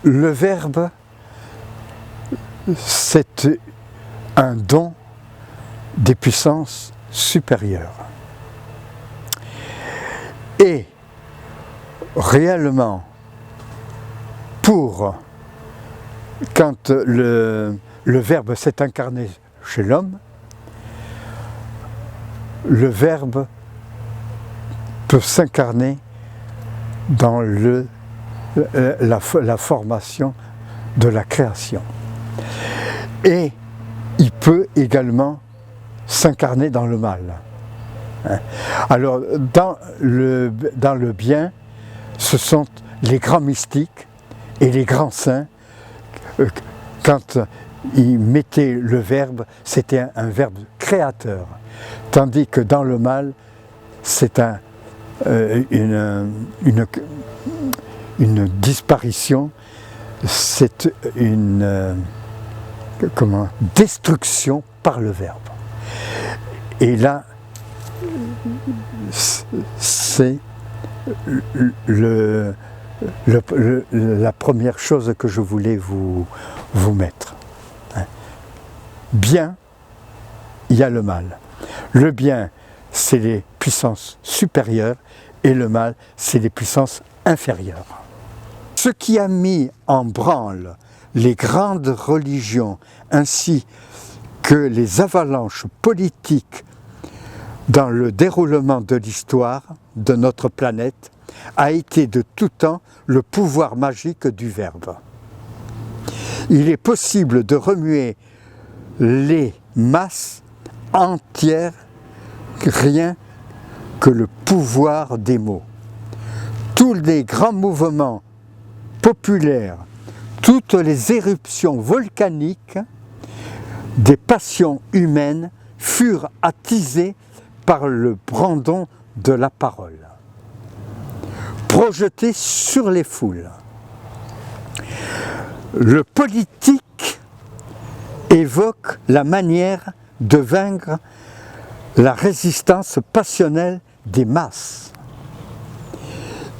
Le Verbe, c'est un don des puissances supérieures. Et réellement, quand le Verbe s'est incarné chez l'homme, le Verbe peut s'incarner dans la formation de la création. Et il peut également s'incarner dans le mal. Alors, dans le bien, ce sont les grands mystiques et les grands saints. Quand ils mettaient le Verbe, c'était un verbe créateur. Tandis que dans le mal, c'est une disparition, c'est une destruction par le Verbe. Et là, c'est la première chose que je voulais vous mettre. Bien, il y a le mal. Le bien, c'est les puissances supérieures et le mal, c'est les puissances inférieures. Ce qui a mis en branle les grandes religions ainsi que les avalanches politiques dans le déroulement de l'histoire de notre planète a été de tout temps le pouvoir magique du Verbe. Il est possible de remuer les masses entières, rien que le pouvoir des mots. Tous les grands mouvements populaires, toutes les éruptions volcaniques des passions humaines furent attisées par le brandon de la parole, projetées sur les foules. Le politique évoque la manière de vaincre la résistance passionnelle des masses.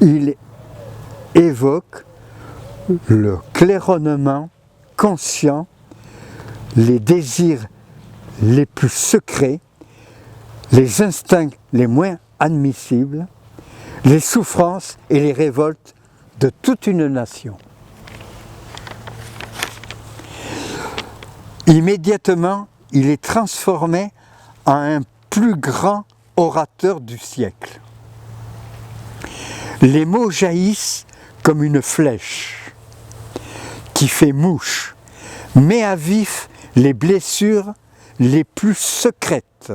Il évoque le claironnement conscient, les désirs les plus secrets, les instincts les moins admissibles, les souffrances et les révoltes de toute une nation. Immédiatement, il est transformé en un plus grand orateur du siècle. Les mots jaillissent comme une flèche qui fait mouche, met à vif les blessures les plus secrètes.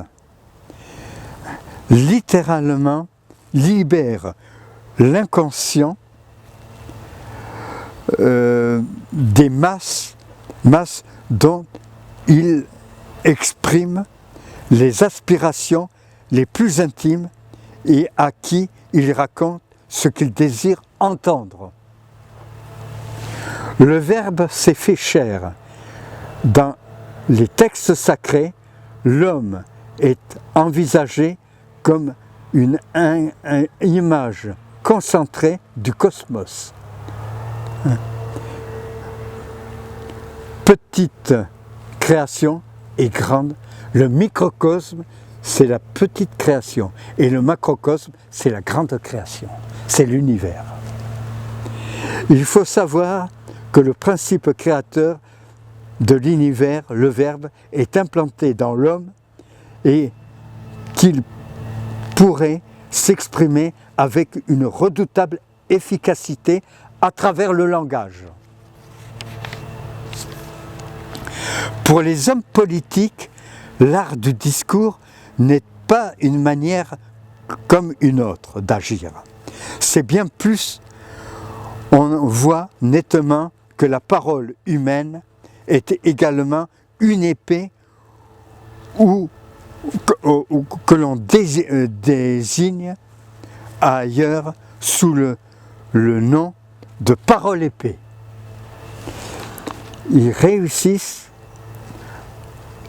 Littéralement, libère l'inconscient des masses dont il exprime les aspirations les plus intimes et à qui il raconte ce qu'il désire entendre. Le Verbe s'est fait chair. Dans les textes sacrés, l'homme est envisagé comme une image concentrée du cosmos. Petite création et grande. Le microcosme, c'est la petite création. Et le macrocosme, c'est la grande création. C'est l'univers. Il faut savoir que le principe créateur de l'univers, le Verbe, est implanté dans l'homme et qu'il pourrait s'exprimer avec une redoutable efficacité à travers le langage. Pour les hommes politiques, l'art du discours n'est pas une manière comme une autre d'agir. C'est bien plus, on voit nettement que la parole humaine est également une épée que l'on désigne ailleurs sous le nom de parole épée.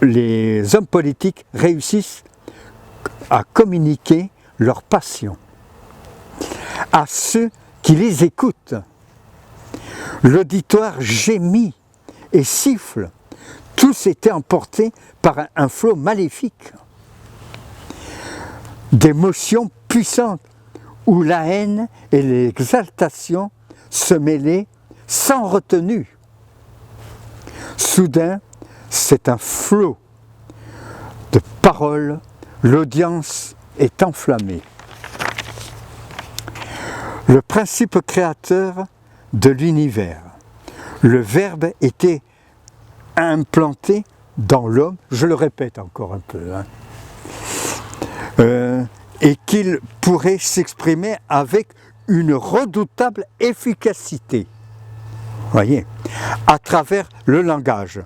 Les hommes politiques réussissent à communiquer leur passion à ceux qui les écoutent. L'auditoire gémit et siffle. Tous étaient emportés par un flot maléfique d'émotions puissantes où la haine et l'exaltation se mêlaient sans retenue. Soudain, c'est un flot de paroles, l'audience est enflammée. Le principe créateur de l'univers, le Verbe était implanté dans l'homme, je le répète encore un peu, et qu'il pourrait s'exprimer avec une redoutable efficacité, voyez, à travers le langage.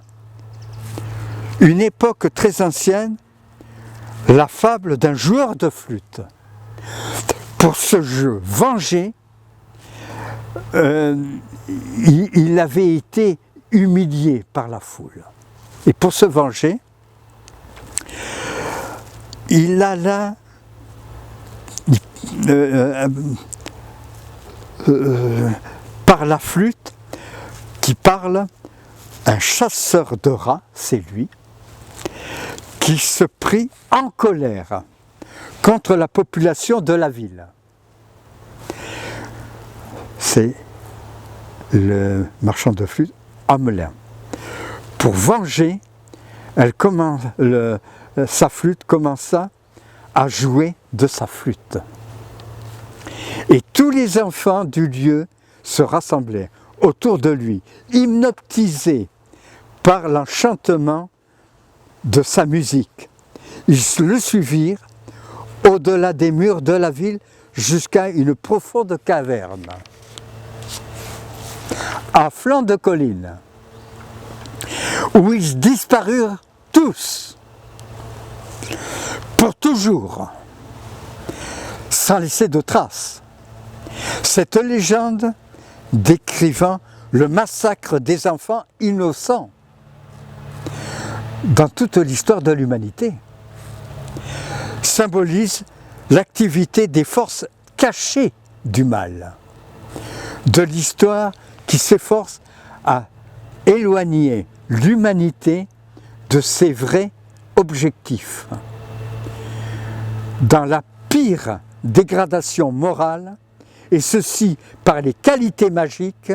Une époque très ancienne, la fable d'un joueur de flûte. Pour ce jeu venger, il avait été humilié par la foule. Et pour se venger, il alla par la flûte qui parle, un chasseur de rats, c'est lui, qui se prit en colère contre la population de la ville. C'est le marchand de flûte, Hamelin. Pour venger, sa flûte commença à jouer de sa flûte. Et tous les enfants du lieu se rassemblaient autour de lui, hypnotisés par l'enchantement de sa musique. Ils le suivirent au-delà des murs de la ville jusqu'à une profonde caverne, à flanc de colline, où ils disparurent tous, pour toujours, sans laisser de traces. Cette légende décrivant le massacre des enfants innocents dans toute l'histoire de l'humanité symbolise l'activité des forces cachées du mal, de l'histoire qui s'efforce à éloigner l'humanité de ses vrais objectifs. Dans la pire dégradation morale, et ceci par les qualités magiques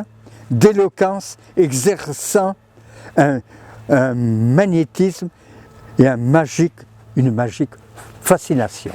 d'éloquence exerçant un magnétisme et une magique fascination.